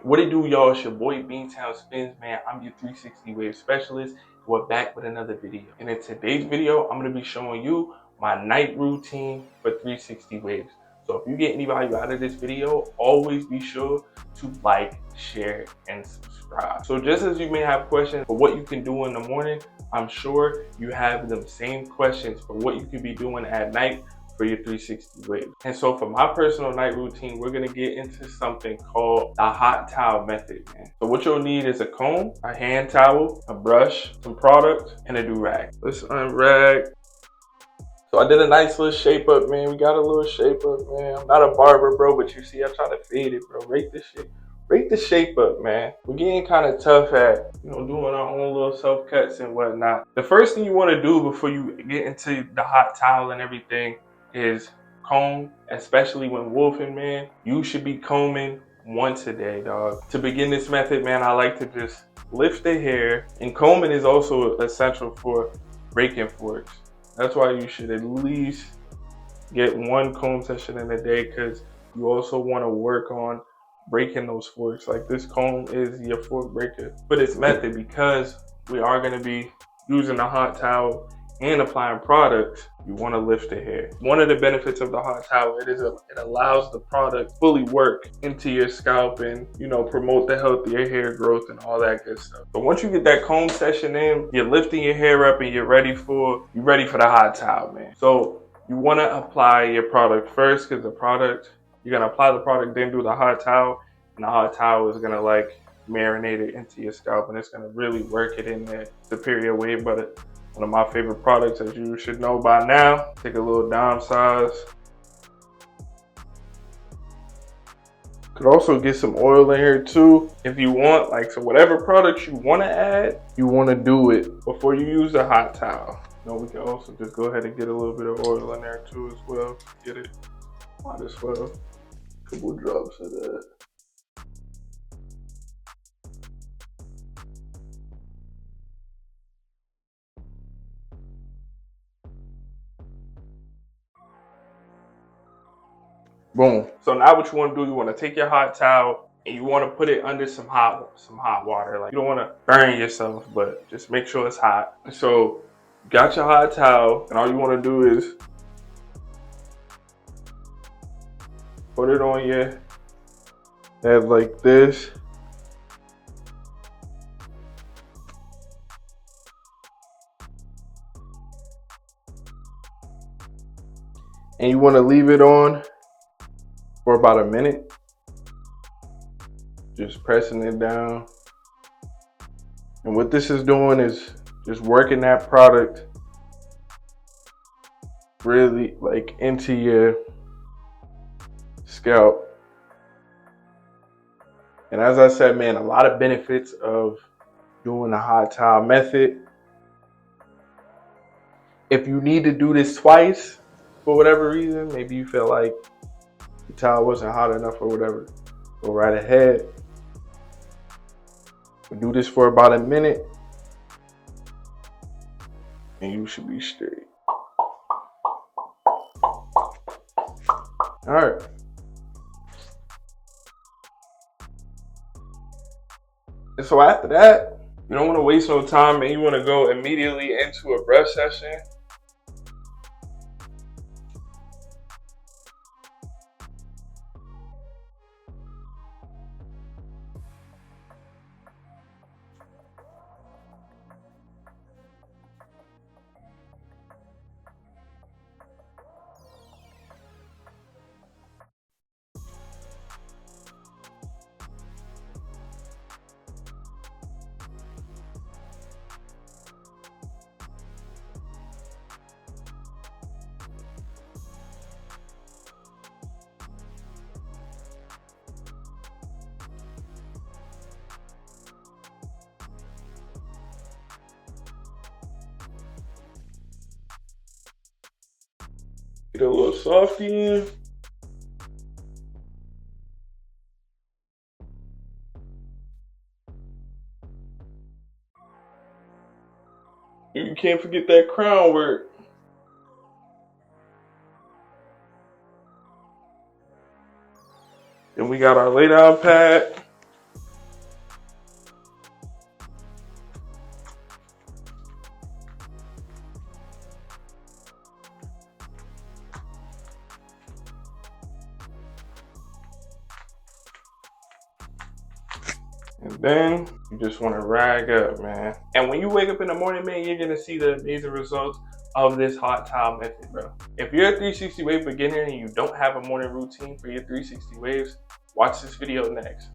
What it do, y'all? It's your boy Beantown Spins, man. I'm your 360 wave specialist. We're back with another video. And in today's video, I'm going to be showing you my night routine for 360 waves. So if you get any value out of this video, always be sure to like, share, and subscribe. So just as you may have questions for what you can do in the morning, I'm sure you have them same questions for what you can be doing at night for your 360 waves. And so for my personal night routine, we're gonna get into something called the hot towel method, man. So what you'll need is a comb, a hand towel, a brush, some product, and a do-rag. Let's unrag. So I did a nice little shape up, man. We got a little shape up, man. I'm not a barber, bro, but you see I try to fade it, bro. Rate this shit. Rate the shape up, man. We're getting kind of tough at, doing our own little self cuts and whatnot. The first thing you want to do before you get into the hot towel and everything is comb, especially when wolfing, man. You should be combing once a day, dog. To begin this method, man, I like to just lift the hair, and combing is also essential for breaking forks. That's why you should at least get one comb session in a day, because you also want to work on breaking those forks. Like, this comb is your fork breaker for this method, because we are going to be using a hot towel and applying products. You want to lift the hair. One of the benefits of the hot towel, it allows the product fully work into your scalp and promote the healthier hair growth and all that good stuff. But once you get that comb session in, you're lifting your hair up and you're ready for the hot towel, man. So you want to apply your product first, because you're gonna apply the product, then do the hot towel, and the hot towel is gonna like marinate it into your scalp, and it's gonna really work it in there. Superior Wave Butter, one of my favorite products, as you should know by now. Take a little dime size. Could also get some oil in here too if you want. Like, so whatever products you want to add, you want to do it before you use the hot towel. We can also just go ahead and get a little bit of oil in there too as well. Get it, might as well. A couple drops of that. Boom. So now what you want to do, you want to take your hot towel and you want to put it under some hot water. Like, you don't want to burn yourself, but just make sure it's hot. So you got your hot towel, and all you want to do is put it on your head like this. And you want to leave it on for about a minute. Just pressing it down. And what this is doing is just working that product really like into your scalp. And as I said, man, a lot of benefits of doing the hot towel method. If you need to do this twice for whatever reason, maybe you feel like the towel wasn't hot enough or whatever, go right ahead. We do this for about a minute and you should be straight. All right. And so after that, you don't want to waste no time, and you want to go immediately into a brush session. Get a little softy in. You can't forget that crown work. Then we got our lay down pad. And then you just want to rag up, man. And when you wake up in the morning, man, you're gonna see the amazing results of this hot towel method, bro. If you're a 360 wave beginner and you don't have a morning routine for your 360 waves, watch this video next.